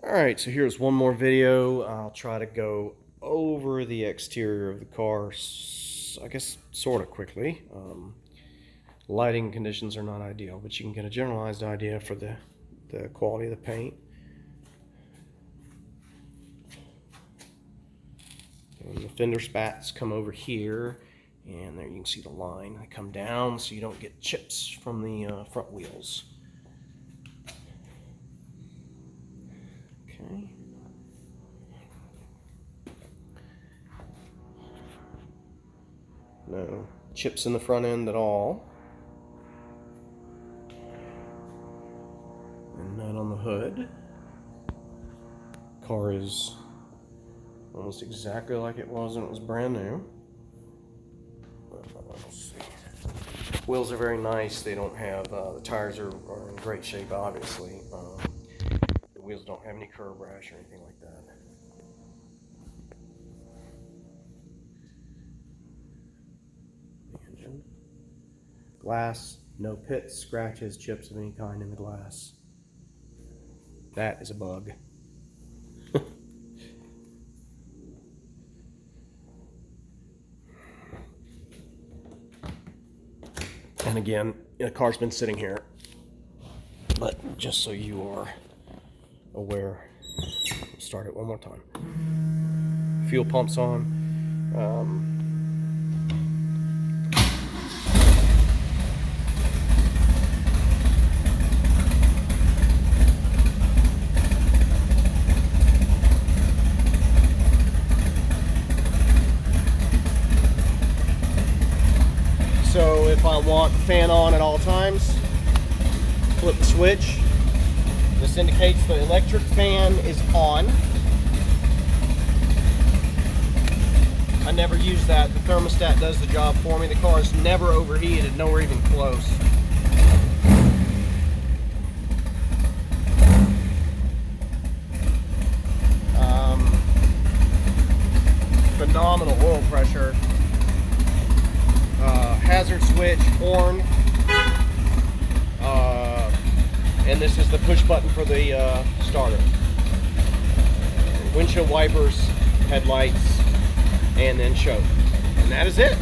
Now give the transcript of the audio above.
Alright, so here's one more video. I'll try to go over the exterior of the car, I guess, sort of quickly. Lighting conditions are not ideal, but you can get a generalized idea for the quality of the paint. And the fender spats come over here, and there you can see the line. They come down so you don't get chips from the front wheels. Okay. No chips in the front end at all. And none on the hood. Car is almost exactly like it was when it was brand new. Let's see. Wheels are very nice. They don't have, the tires are in great shape, obviously. The wheels don't have any curb rash or anything like that. The engine. Glass, no pits, scratches, chips of any kind in the glass. That is a bug. And again, the car's been sitting here, but just so you are aware, start it one more time. Fuel pump's on. So if I want the fan on at all times, flip the switch. This indicates the electric fan is on. I never use that. The thermostat does the job for me. The car is never overheated, nowhere even close. Phenomenal oil pressure. Hazard switch, horn, and this is the push button for the starter. Windshield wipers, headlights, and then choke. And that is it.